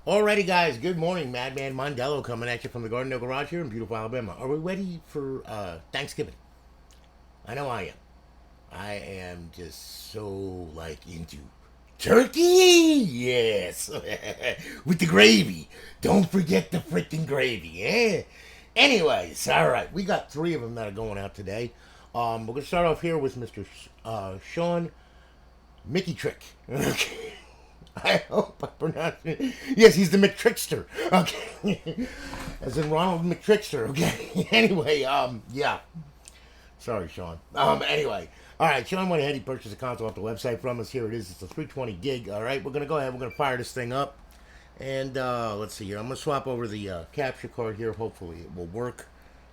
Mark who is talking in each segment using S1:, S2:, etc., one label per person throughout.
S1: Alrighty, guys. Good morning. Madman Mondello coming at you from the Gardendale Garage here in beautiful Alabama. Are we ready for Thanksgiving? I know I am. I am just so into turkey. Yes, with the gravy. Don't forget the freaking gravy. Eh? Anyways, all right. We got three of them that are going out today. We're gonna start off here with Mr. Sean Mickey Trick. Okay. I hope I pronounced it. Yes, he's the McTrickster. Okay. As in Ronald McTrickster. Okay. Anyway, yeah. Sorry, Sean. Anyway. All right, Sean went ahead. He purchased a console off the website from us. Here it is. It's a 320 gig. All right, we're going to go ahead. We're going to fire this thing up. And let's see here. I'm going to swap over the capture card here. Hopefully it will work.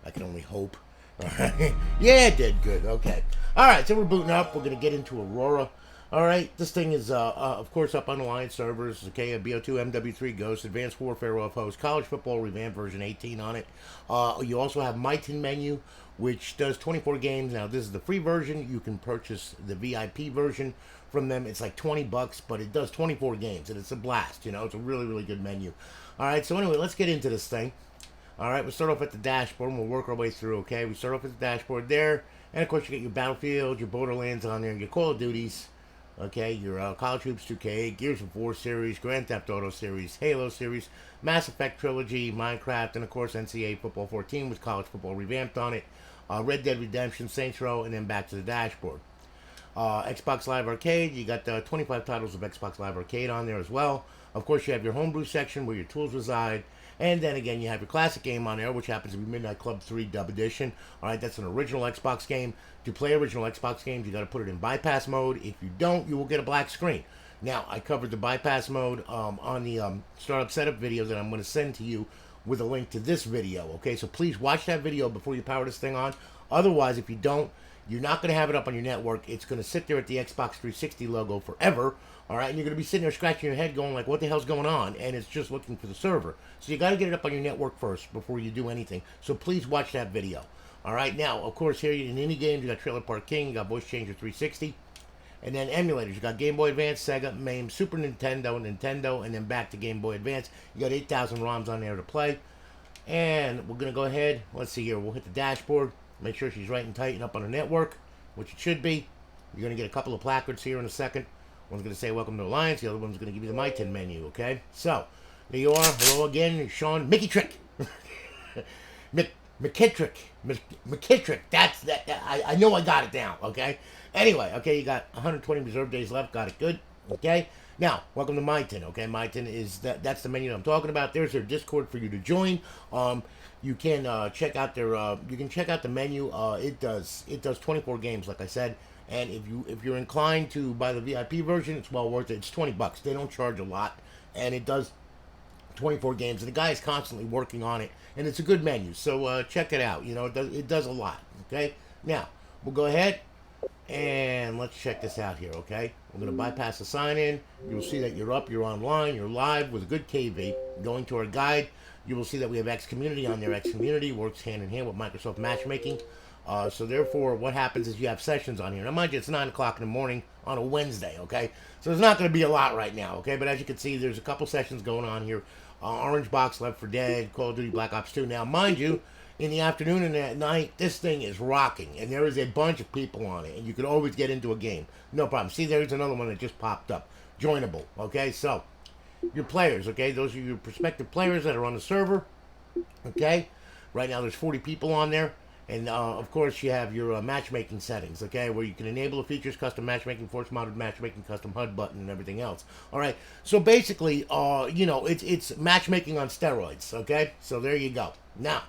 S1: I can only hope. All right. Yeah, it did. Good. Okay. All right, so we're booting up. We're going to get into Aurora. All right, this thing is, of course, up on the Alliance servers. Okay, BO2, MW3 Ghost, Advanced Warfare off host, College Football Revamped version 18 on it. You also have Myten Menu, which does 24 games. Now, this is the free version. You can purchase the VIP version from them. It's like $20, but it does 24 games, and it's a blast. You know, it's a really, really good menu. All right, so anyway, let's get into this thing. All right, we'll start off at the dashboard, and we'll work our way through. Okay, we start off at the dashboard there, and of course, you get your Battlefield, your Borderlands on there, your Call of Duties. Okay, your College Hoops 2K, Gears of War series, Grand Theft Auto series, Halo series, Mass Effect trilogy, Minecraft, and of course NCAA Football 14 with College Football Revamped on it, Red Dead Redemption, Saints Row, and then back to the dashboard. Xbox Live Arcade, you got 25 titles of Xbox Live Arcade on there as well. Of course, you have your homebrew section where your tools reside. And then again, you have your classic game on there, which happens to be Midnight Club 3 Dub Edition. All right, that's an original Xbox game. To play original Xbox games, you got to put it in bypass mode. If you don't, you will get a black screen. Now, I covered the bypass mode on the startup setup video that I'm going to send to you with a link to this video. Okay, so please watch that video before you power this thing on. Otherwise, if you don't, you're not going to have it up on your network. It's going to sit there at the Xbox 360 logo forever. All right, and you're going to be sitting there scratching your head going like, what the hell's going on? And it's just looking for the server. So you got to get it up on your network first before you do anything. So please watch that video. All right, now, of course, here in indie games, you got Trailer Park King, you got Voice Changer 360. And then emulators, you got Game Boy Advance, Sega, MAME, Super Nintendo, and then back to Game Boy Advance. You got 8,000 ROMs on there to play. And we're going to go ahead, let's see here, we'll hit the dashboard. Make sure she's right and tight and up on the network, which it should be. You're going to get a couple of placards here in a second. One's going to say welcome to Alliance. The other one's going to give you the Myten menu, okay? So, there you are. Hello again, Sean Mickey Trick. McKittrick. McKittrick. That's that. I know I got it down, okay? Anyway, okay, you got 120 reserve days left. Got it good, okay? Now, welcome to Myten, okay? Myten is that's the menu that I'm talking about. There's their Discord for you to join. You can check out their you can check out the menu. It does 24 games, like I said. And if you're inclined to buy the VIP version, it's well worth it. It's $20. They don't charge a lot, and it does 24 games. And the guy is constantly working on it, and it's a good menu. So check it out. You know, it does a lot. Okay. Now we'll go ahead and let's check this out here. Okay. We're going to bypass the sign in. You'll see that you're up, you're online, you're live with a good KV. Going to our guide, you will see that we have X Community on there. X Community works hand in hand with Microsoft Matchmaking. So therefore, what happens is you have sessions on here. Now, mind you, it's 9 o'clock in the morning on a Wednesday, okay? So there's not going to be a lot right now, okay? But as you can see, there's a couple sessions going on here. Orange Box, Left 4 Dead, Call of Duty, Black Ops 2. Now, mind you, in the afternoon and at night, this thing is rocking. And there is a bunch of people on it. And you can always get into a game. No problem. See, there's another one that just popped up. Joinable, okay? So, your players, okay? Those are your prospective players that are on the server, okay? Right now, there's 40 people on there. And of course, you have your matchmaking settings, okay, where you can enable the features, custom matchmaking, force modded matchmaking, custom HUD button, and everything else. All right, so basically, you know, it's matchmaking on steroids, okay. So there you go. Now,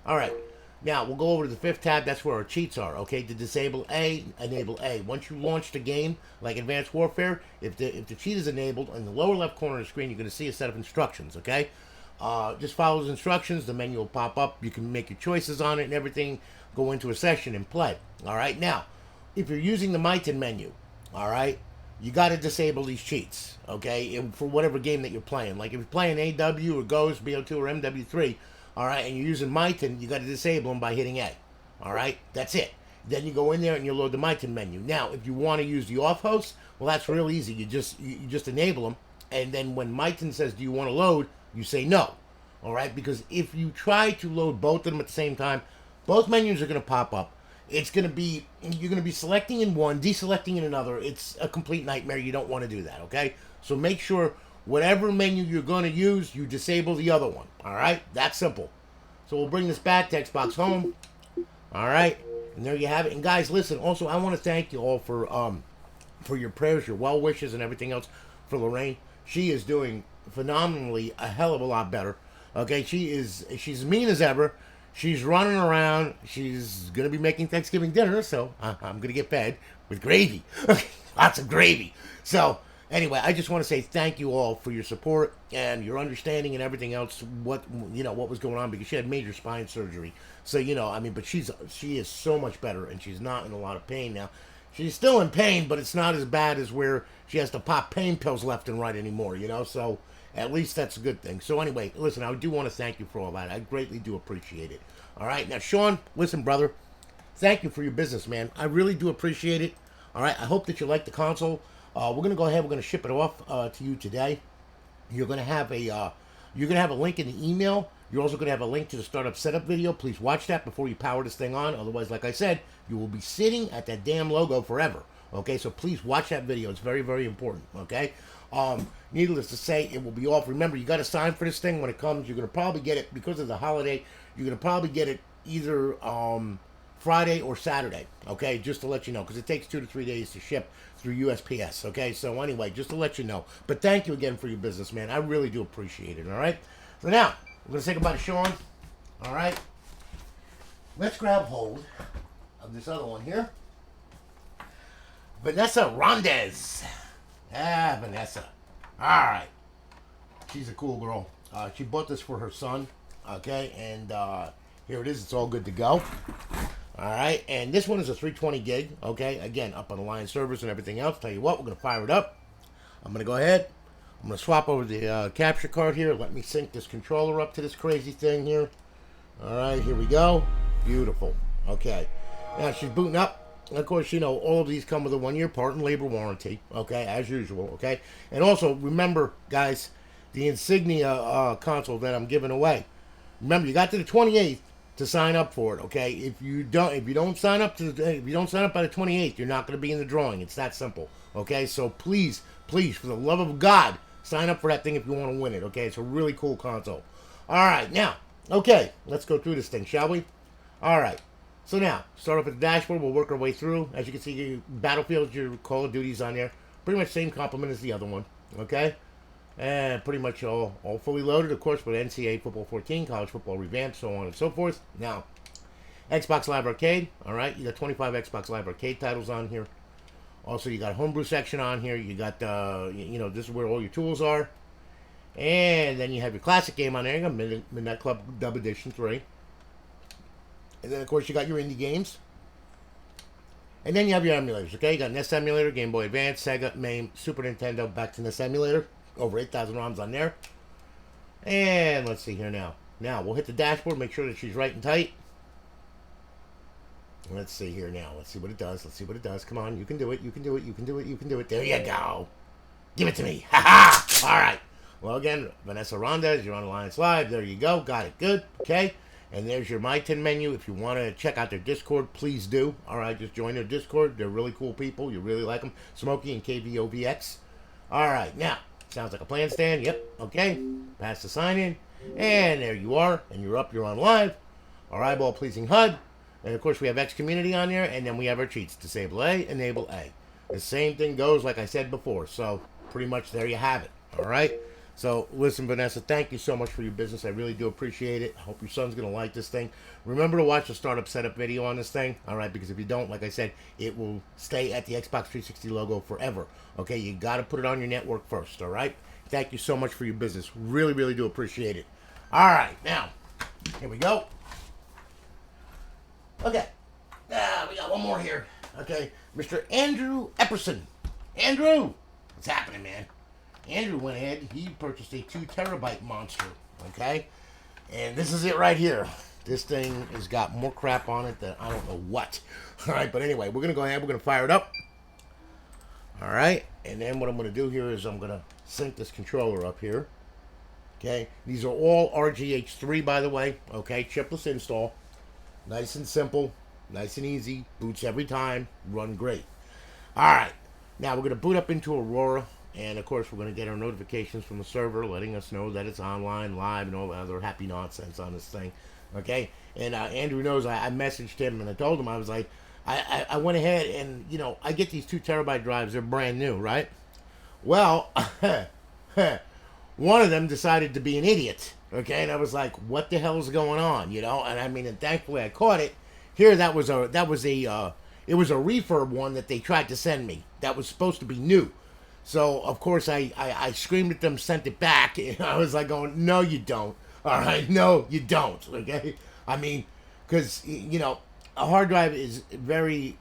S1: all right, now we'll go over to the fifth tab. That's where our cheats are, okay. To disable A, enable A. Once you launch the game, like Advanced Warfare, if the cheat is enabled, in the lower left corner of the screen, you're going to see a set of instructions, okay. Just follow those instructions. The menu will pop up. You can make your choices on it and everything. Go into a session and play. All right. Now, if you're using the Myten menu, all right, you got to disable these cheats. Okay, for whatever game that you're playing. Like if you're playing AW or Ghost, BO2 or MW3, all right, and you're using Myten, you got to disable them by hitting A. All right, that's it. Then you go in there and you load the Myten menu. Now, if you want to use the off host, well, that's real easy. You just enable them. And then when Myten says, do you want to load? You say no. All right? Because if you try to load both of them at the same time, both menus are going to pop up. It's going to be, you're going to be selecting in one, deselecting in another. It's a complete nightmare. You don't want to do that, okay? So make sure whatever menu you're going to use, you disable the other one. All right? That's simple. So we'll bring this back to Xbox Home. All right? And there you have it. And guys, listen, also, I want to thank you all for your prayers, your well wishes, and everything else for Lorraine. She is doing phenomenally a hell of a lot better. Okay, she's mean as ever. She's running around. She's gonna be making Thanksgiving dinner, so I'm gonna get fed with gravy. Lots of gravy. So anyway, I just want to say thank you all for your support and your understanding and everything else. What was going on, because she had major spine surgery. So but she is so much better, and she's not in a lot of pain now. She's still in pain, but it's not as bad as where she has to pop pain pills left and right anymore, So at least that's a good thing. So anyway, listen, I do want to thank you for all that. I greatly do appreciate it. All right, now, Sean, listen, brother, thank you for your business, man. I really do appreciate it. All right, I hope that you like the console. We're going to go ahead. We're going to ship it off to you today. You're going to have a link in the email. You're also going to have a link to the startup setup video. Please watch that before you power this thing on. Otherwise, like I said, you will be sitting at that damn logo forever. Okay, so please watch that video. It's very, very important. Okay. Needless to say, it will be off. Remember, you got to sign for this thing when it comes. You're going to probably get it because of the holiday. You're going to probably get it either Friday or Saturday. Okay, just to let you know, because it takes 2 to 3 days to ship through USPS. Okay, so anyway, just to let you know. But thank you again for your business, man. I really do appreciate it. All right. So now we're going to say goodbye to Sean. All right. Let's grab hold of this other one here. Vanessa Rondez. Vanessa. All right. She's a cool girl. She bought this for her son. Okay, and here it is. It's all good to go. All right, and this one is a 320 gig. Okay, again, up on the line servers and everything else. Tell you what, we're going to fire it up. I'm going to go ahead. I'm going to swap over the capture card here. Let me sync this controller up to this crazy thing here. All right, here we go. Beautiful. Okay. Now she's booting up. Of course, all of these come with a 1-year part and labor warranty. Okay, as usual. Okay. And also, remember, guys, the Insignia console that I'm giving away. Remember, you got to the 28th to sign up for it. Okay. If you don't sign up by the 28th, you're not going to be in the drawing. It's that simple. Okay. So please, for the love of God, sign up for that thing if you want to win it. Okay. It's a really cool console. All right. Now, okay, let's go through this thing, shall we? All right. So now, start off at the dashboard. We'll work our way through. As you can see, Battlefield, your Call of Duty's on there. Pretty much same complement as the other one. Okay? And pretty much all fully loaded, of course, with NCAA Football 14, College Football Revamped, so on and so forth. Now, Xbox Live Arcade. All right? You got 25 Xbox Live Arcade titles on here. Also, you got homebrew section on here. You got, this is where all your tools are. And then you have your classic game on there. You got Midnight Club Dub Edition 3. And then, of course, you got your indie games. And then you have your emulators, okay? You got NES Emulator, Game Boy Advance, Sega, MAME, Super Nintendo, back to NES Emulator. Over 8,000 ROMs on there. And let's see here now. Now, we'll hit the dashboard, make sure that she's right and tight. Let's see here now. Let's see what it does. Come on, you can do it. You can do it. There you go. Give it to me. Ha-ha! All right. Well, again, Vanessa Rondez, you're on Alliance Live. There you go. Got it. Good. Okay. And there's your Myten Menu. If you want to check out their Discord, please do. All right, just join their Discord. They're really cool people. You really like them. Smokey and KVOVX. All right, now, sounds like a plan, Stan. Yep, okay. Pass the sign in. And there you are. And you're up. You're on live. Our eyeball-pleasing HUD. And, of course, we have X Community on there. And then we have our cheats. Disable A, enable A. The same thing goes, like I said before. So, pretty much there you have it. All right? So, listen, Vanessa, thank you so much for your business. I really do appreciate it. I hope your son's going to like this thing. Remember to watch the startup setup video on this thing, all right? Because if you don't, like I said, it will stay at the Xbox 360 logo forever, okay? You got to put it on your network first, all right? Thank you so much for your business. Really, really do appreciate it. All right, now, here we go. Okay, we got one more here, okay? Mr. Andrew Epperson. Andrew, what's happening, man? Andrew went ahead, he purchased a 2 terabyte monster, okay? And this is it right here. This thing has got more crap on it than I don't know what. All right, but anyway, we're going to go ahead, we're going to fire it up. All right, and then what I'm going to do here is I'm going to sync this controller up here. Okay, these are all RGH3, by the way. Okay, chipless install. Nice and simple, nice and easy. Boots every time, run great. All right, now we're going to boot up into Aurora. And of course, we're going to get our notifications from the server letting us know that it's online, live, and all the other happy nonsense on this thing. Okay? And Andrew knows I messaged him and I told him, I was like, I went ahead and, I get these 2 terabyte drives. They're brand new, right? Well, one of them decided to be an idiot. Okay? And I was like, what the hell is going on? And I mean, and thankfully I caught it. Here, it was a refurb one that they tried to send me that was supposed to be new. So, of course, I screamed at them, sent it back. And I was like going, no, you don't. All right, no, you don't. Okay? I mean, because, a hard drive is very...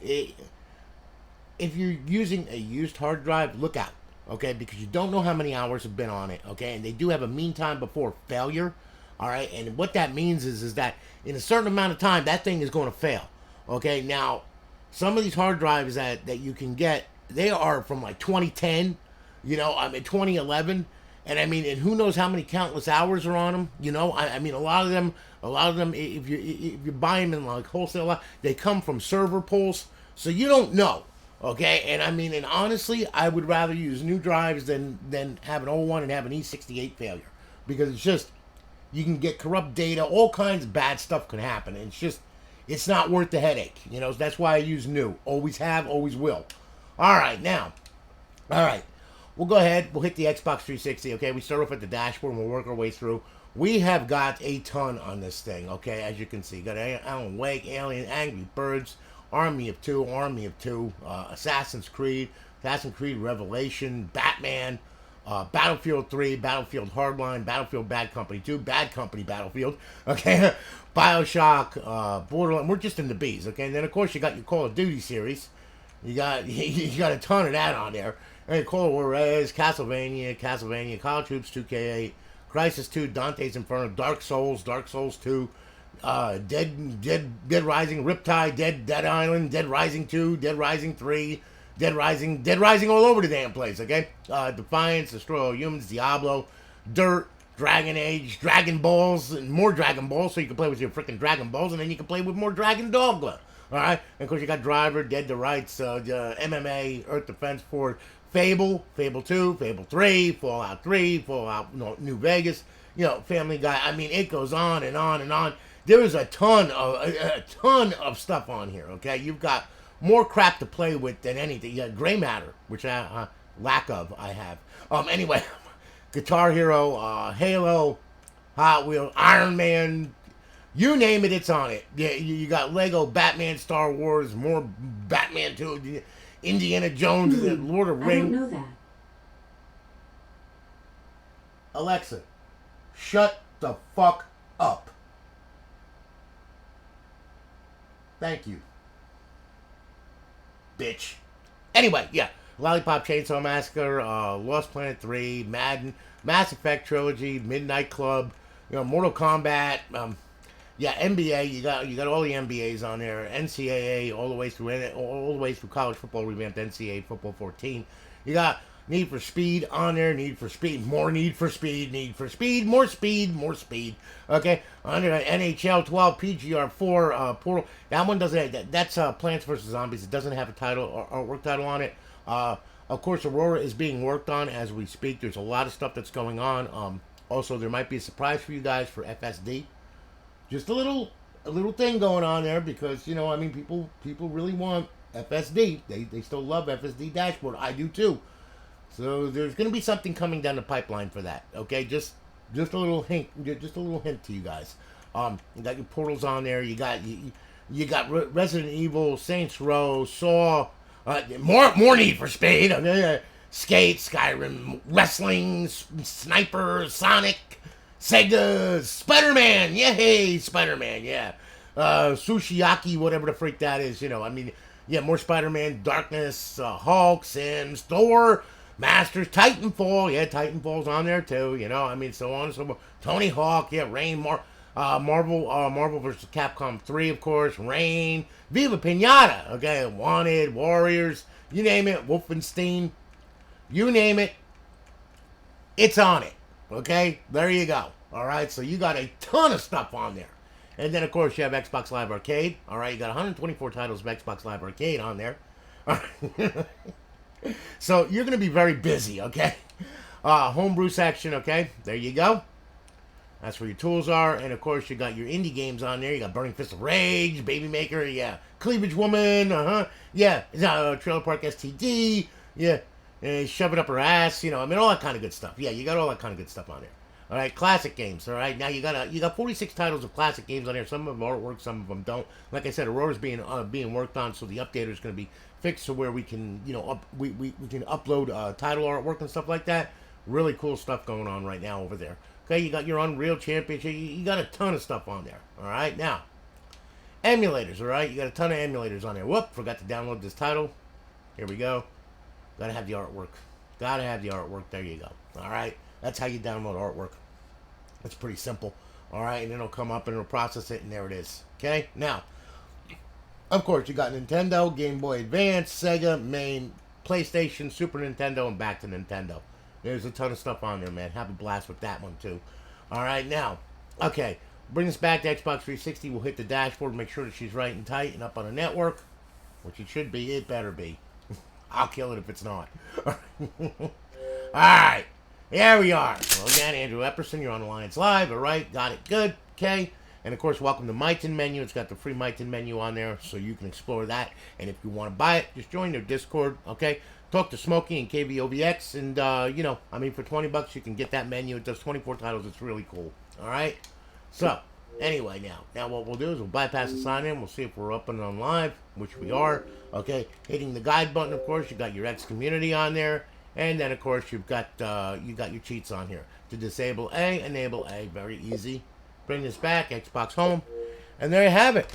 S1: If you're using a used hard drive, look out. Okay? Because you don't know how many hours have been on it. Okay? And they do have a mean time before failure. All right? And what that means is that in a certain amount of time, that thing is going to fail. Okay? Now, some of these hard drives that you can get, they are from like 2010, 2011, and and who knows how many countless hours are on them. I mean, a lot of them, if you buy them in like wholesale, they come from server pulls, so you don't know. Okay, and honestly, I would rather use new drives than have an old one and have an E68 failure, because it's just, you can get corrupt data, all kinds of bad stuff can happen, and it's not worth the headache. That's why I use new. Always have, always will. All right, we'll go ahead. We'll hit the Xbox 360, okay? We start off at the dashboard and we'll work our way through. We have got a ton on this thing, okay? As you can see, got Alan Wake, Alien, Angry Birds, Army of Two, Assassin's Creed Revelation, Batman, Battlefield 3, Battlefield Hardline, Battlefield Bad Company 2, Bad Company Battlefield, okay? Bioshock, Borderlands. We're just in the B's, okay? And then, of course, you got your Call of Duty series. You got a ton of that on there. And Call Juarez, Castlevania, Call of Troops 2K8, Crisis 2, Dante's Inferno, Dark Souls 2, Dead Rising, Riptide, Dead Island, Dead Rising 2, Dead Rising 3, Dead Rising all over the damn place, okay? Defiance, Destroy All Humans, Diablo, Dirt, Dragon Age, Dragon Balls, and more Dragon Balls, so you can play with your freaking Dragon Balls, and then you can play with more Dragon Dogla. Alright, and of course you got Driver, Dead to Rights, MMA, Earth Defense Force, Fable 2, Fable 3, Fallout 3, Fallout New Vegas, Family Guy. I mean, it goes on and on and on. There is a ton of stuff on here, okay? You've got more crap to play with than anything. You got Gray Matter, which I have. Anyway, Guitar Hero, Halo, Hot Wheels, Iron Man, you name it, it's on it. Yeah, you got Lego, Batman, Star Wars, more Batman 2, Indiana Jones, Lord of Rings.
S2: I don't know that.
S1: Alexa, shut the fuck up. Thank you, bitch. Anyway, yeah. Lollipop Chainsaw Massacre, Lost Planet 3, Madden, Mass Effect Trilogy, Midnight Club, Mortal Kombat, yeah, NBA, you got all the NBAs on there, NCAA, all the way through college football, revamped NCAA football 14. You got Need for Speed on there, Need for Speed, more Need for Speed, more speed. Okay, under NHL 12, PGR 4, Portal. That one doesn't. That's Plants vs Zombies. It doesn't have a title or work title on it. Of course, Aurora is being worked on as we speak. There's a lot of stuff that's going on. Also, there might be a surprise for you guys for FSD. Just a little thing going on there because people really want FSD. They still love FSD dashboard. I do too. So there's going to be something coming down the pipeline for that. Okay, just a little hint. Just a little hint to you guys. You got your Portals on there. You got Resident Evil, Saints Row, Saw. More Need for Speed. Skate, Skyrim, Wrestling, Sniper, Sonic. Sega, Spider-Man, yay, Spider-Man, yeah. Sushiaki, whatever the freak that is, more Spider-Man, Darkness, Hulk, Sims, Thor, Masters, Titanfall, yeah, Titanfall's on there too, so on and so forth. Tony Hawk, yeah, Rain, Marvel vs. Capcom 3, of course, Rain, Viva Pinata, okay, Wanted, Warriors, you name it, Wolfenstein, you name it. It's on it. Okay, there you go. All right, so you got a ton of stuff on there. And then, of course, you have Xbox Live Arcade. All right, you got 124 titles of Xbox Live Arcade on there. All right. So you're going to be very busy, okay? Homebrew section, okay? There you go. That's where your tools are. And, of course, you got your indie games on there. You got Burning Fist of Rage, Baby Maker, yeah. Cleavage Woman, yeah. Trailer Park STD, yeah. Shove it up her ass, you know. I mean, all that kind of good stuff. Yeah, you got all that kind of good stuff on there. All right, classic games. All right, now you got 46 titles of classic games on here. Some of them artwork, some of them don't. Like I said, Aurora's being worked on, so the updater is going to be fixed to where we can we can upload title artwork and stuff like that. Really cool stuff going on right now over there. Okay, you got your Unreal Championship. You got a ton of stuff on there. All right, now emulators. All right, you got a ton of emulators on there. Whoop, forgot to download this title. Here we go. Gotta have the artwork. Gotta have the artwork. There you go. All right. That's how you download artwork. It's pretty simple. All right. And it'll come up and it'll process it. And there it is. Okay. Now, of course, you got Nintendo, Game Boy Advance, Sega, MAME, PlayStation, Super Nintendo, and back to Nintendo. There's a ton of stuff on there, man. Have a blast with that one, too. All right. Now, okay. Bring us back to Xbox 360. We'll hit the dashboard. Make sure that she's right and tight and up on a network. Which it should be. It better be. I'll kill it if it's not. Alright. Here we are. Well, again, Andrew Epperson, you're on Alliance Live. Alright. Got it. Good. Okay. And, of course, welcome to Myten Menu. It's got the free Myten Menu on there, so you can explore that. And if you want to buy it, just join their Discord. Okay. Talk to Smokey and KVOVX. And, for 20 bucks, you can get that menu. It does 24 titles. It's really cool. Alright. So, anyway, now what we'll do is we'll bypass the sign in. We'll see if we're up and on live, which we are. Okay, hitting the guide button. Of course, you got your X community on there, and then of course you've got your cheats on here to disable A, enable A. Very easy. Bring this back, Xbox Home, and there you have it.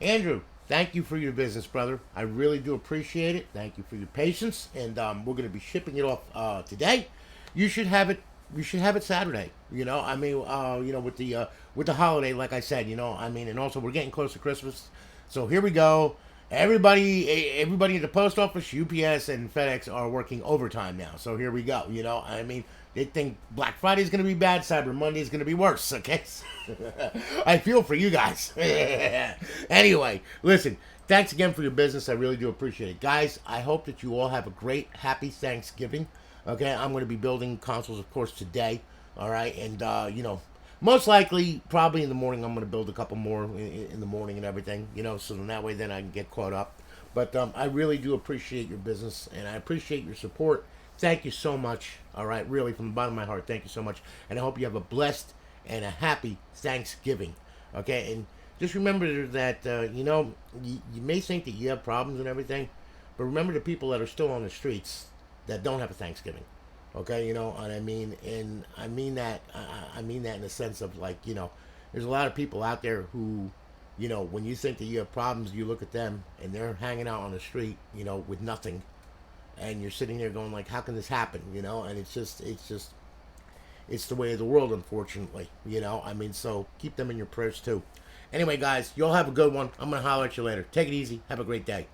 S1: Andrew, thank you for your business, brother. I really do appreciate it. Thank you for your patience, and we're going to be shipping it off today. You should have it. We should have it Saturday. With the holiday, like I said, and also we're getting close to Christmas, so here we go. Everybody at the post office, UPS, and FedEx are working overtime now. So here we go. They think Black Friday is going to be bad, Cyber Monday is going to be worse. Okay, I feel for you guys. Anyway, listen. Thanks again for your business. I really do appreciate it, guys. I hope that you all have a great, happy Thanksgiving. Okay, I'm going to be building consoles, of course, today. All right, and most likely, probably in the morning, I'm going to build a couple more in the morning and everything. So that way, then I can get caught up. But I really do appreciate your business, and I appreciate your support. Thank you so much. All right, really, from the bottom of my heart, thank you so much. And I hope you have a blessed and a happy Thanksgiving. Okay, and just remember that you may think that you have problems and everything, but remember the people that are still on the streets that don't have a Thanksgiving. Okay, and I mean that in the sense of there's a lot of people out there who, when you think that you have problems, you look at them and they're hanging out on the street, with nothing, and you're sitting there going like, how can this happen? And it's the way of the world, unfortunately. So keep them in your prayers too. Anyway, guys, you all have a good one. I'm gonna holler at you later. Take it easy. Have a great day.